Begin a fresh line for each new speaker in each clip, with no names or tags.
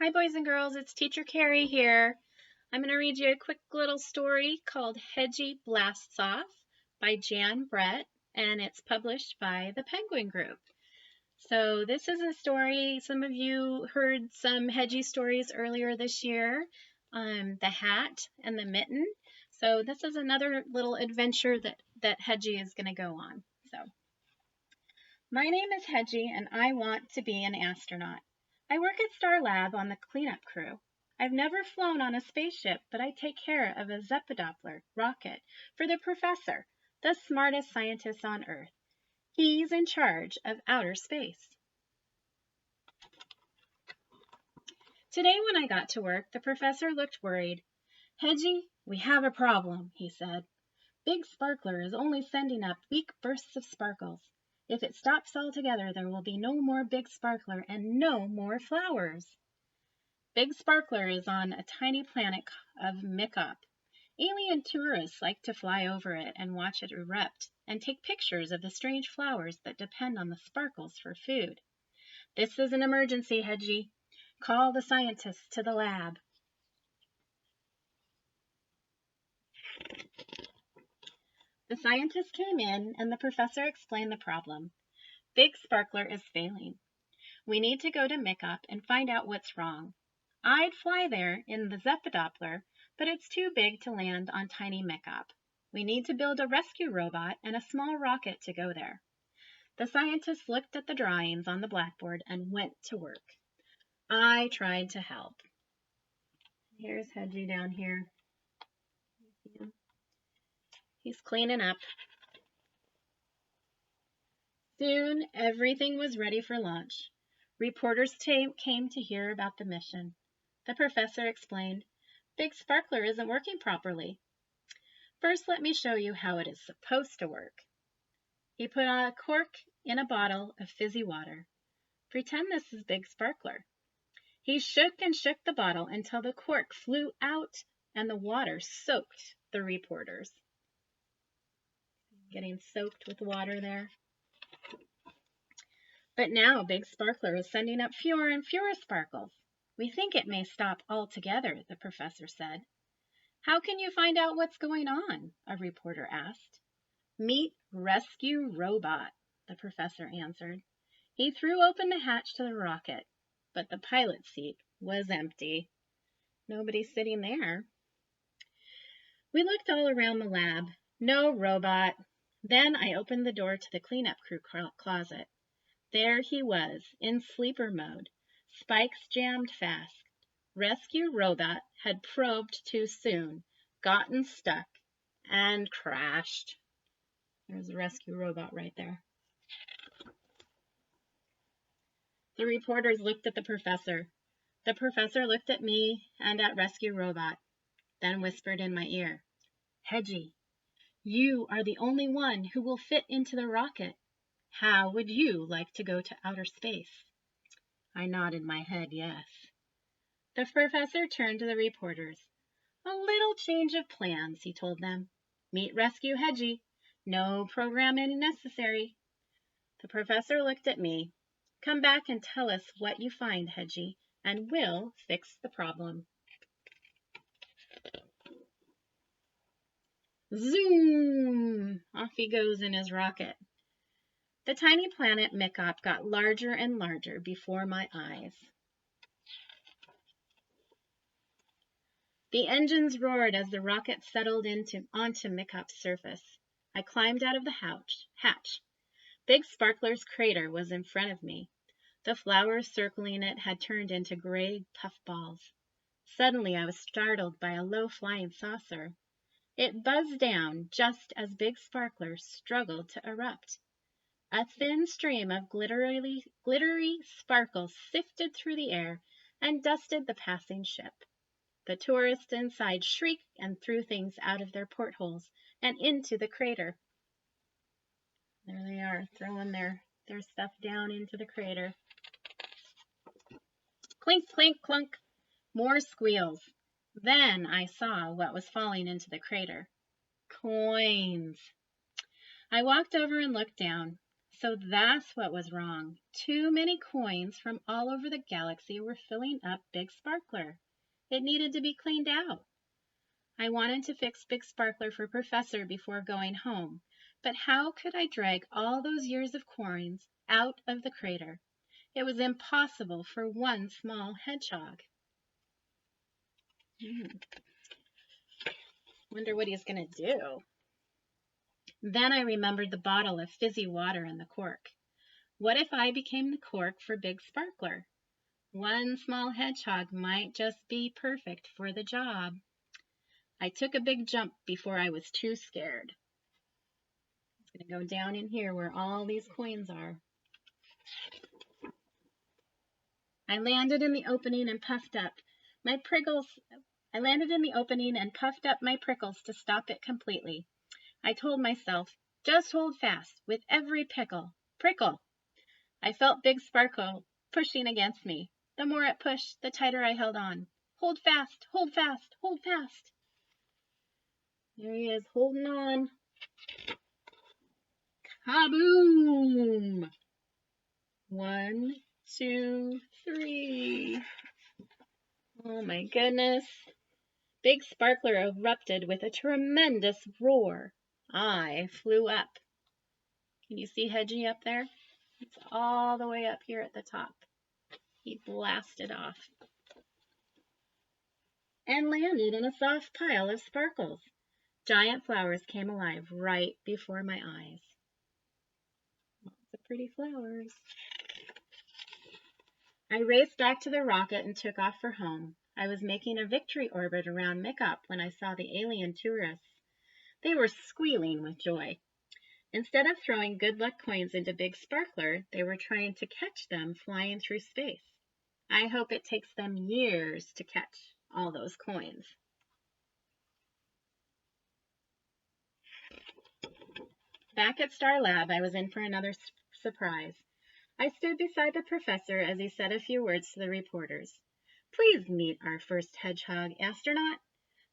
Hi, boys and girls. It's Teacher Kerry here. I'm going to read you a quick little story called Hedgie Blasts Off by Jan Brett, and it's published by the Penguin Group. So this is a story, some of you heard some Hedgie stories earlier this year, the hat and the mitten. So this is another little adventure that Hedgie is going to go on. So, my name is Hedgie, and I want to be an astronaut. I work at Star Lab on the cleanup crew. I've never flown on a spaceship, but I take care of a Zeppelin rocket for the professor, the smartest scientist on Earth. He's in charge of outer space. Today when I got to work, the professor looked worried. Hedgie, we have a problem, he said. Big Sparkler is only sending up weak bursts of sparkles. If it stops altogether, there will be no more Big Sparkler and no more flowers. Big Sparkler is on a tiny planet of Mikop. Alien tourists like to fly over it and watch it erupt and take pictures of the strange flowers that depend on the sparkles for food. This is an emergency, Hedgie. Call the scientists to the lab. The scientist came in and the professor explained the problem. Big Sparkler is failing. We need to go to Mikop and find out what's wrong. I'd fly there in the Zeppelin, but it's too big to land on tiny Mikop. We need to build a rescue robot and a small rocket to go there. The scientist looked at the drawings on the blackboard and went to work. I tried to help. Here's Hedgie down here. He's cleaning up. Soon, everything was ready for launch. Reporters came to hear about the mission. The professor explained, Big Sparkler isn't working properly. First, let me show you how it is supposed to work. He put on a cork in a bottle of fizzy water. Pretend this is Big Sparkler. He shook and shook the bottle until the cork flew out and the water soaked the reporters. Getting soaked with water there. But now Big Sparkler is sending up fewer and fewer sparkles. We think it may stop altogether, the professor said. How can you find out what's going on? A reporter asked. Meet Rescue Robot, the professor answered. He threw open the hatch to the rocket, but the pilot seat was empty. Nobody sitting there. We looked all around the lab. No robot. Then I opened the door to the cleanup crew closet. There he was, in sleeper mode, spikes jammed fast. Rescue Robot had probed too soon, gotten stuck, and crashed. There's a Rescue Robot right there. The reporters looked at the professor. The professor looked at me and at Rescue Robot, then whispered in my ear, Hedgie, you are the only one who will fit into the rocket. How would you like to go to outer space? I nodded my head yes. The professor turned to the reporters. A little change of plans, he told them. Meet Rescue Hedgie. No programming necessary. The professor looked at me. Come back and tell us what you find, Hedgie, and we'll fix the problem. Zoom! Off he goes in his rocket. The tiny planet Mikop got larger and larger before my eyes. The engines roared as the rocket settled onto Mikop's surface. I climbed out of the hatch. Big Sparkler's crater was in front of me. The flowers circling it had turned into gray puffballs. Suddenly I was startled by a low-flying saucer. It buzzed down just as Big Sparkler struggled to erupt. A thin stream of glittery sparkles sifted through the air and dusted the passing ship. The tourists inside shrieked and threw things out of their portholes and into the crater. There they are, throwing their stuff down into the crater. Clink, clink, clunk. More squeals. Then I saw what was falling into the crater. Coins. I walked over and looked down. So that's what was wrong. Too many coins from all over the galaxy were filling up Big Sparkler. It needed to be cleaned out. I wanted to fix Big Sparkler for Professor before going home, but how could I drag all those years of coins out of the crater? It was impossible for one small hedgehog. Wonder what he's going to do. Then I remembered the bottle of fizzy water and the cork. What if I became the cork for Big Sparkler? One small hedgehog might just be perfect for the job. I took a big jump before I was too scared. It's going to go down in here where all these coins are. I landed in the opening and puffed up my prickles. I landed in the opening and puffed up my prickles to stop it completely. I told myself, just hold fast with every prickle. I felt Big Sparkle pushing against me. The more it pushed, the tighter I held on. Hold fast, hold fast, hold fast. There he is, holding on. Kaboom! 1, 2, 3. Oh my goodness. Big Sparkler erupted with a tremendous roar. I flew up. Can you see Hedgie up there? It's all the way up here at the top. He blasted off and landed in a soft pile of sparkles. Giant flowers came alive right before my eyes. Lots of pretty flowers. I raced back to the rocket and took off for home. I was making a victory orbit around Micop when I saw the alien tourists. They were squealing with joy. Instead of throwing good luck coins into Big Sparkler, they were trying to catch them flying through space. I hope it takes them years to catch all those coins. Back at Star Lab, I was in for another surprise. I stood beside the professor as he said a few words to the reporters. Please meet our first hedgehog astronaut.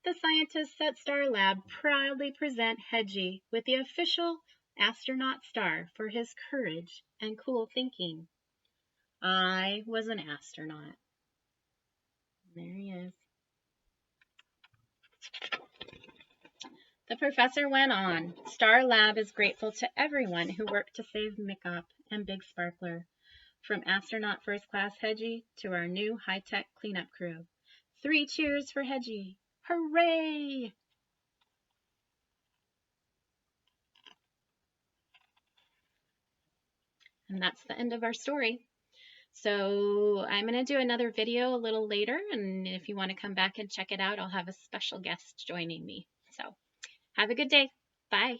The scientists at Star Lab proudly present Hedgie with the official astronaut star for his courage and cool thinking. I was an astronaut. There he is. The professor went on. Star Lab is grateful to everyone who worked to save Micop and Big Sparkler, from astronaut first class Hedgie to our new high-tech cleanup crew. 3 cheers for Hedgie. Hooray! And that's the end of our story. So I'm going to do another video a little later, and if you want to come back and check it out, I'll have a special guest joining me. So have a good day. Bye.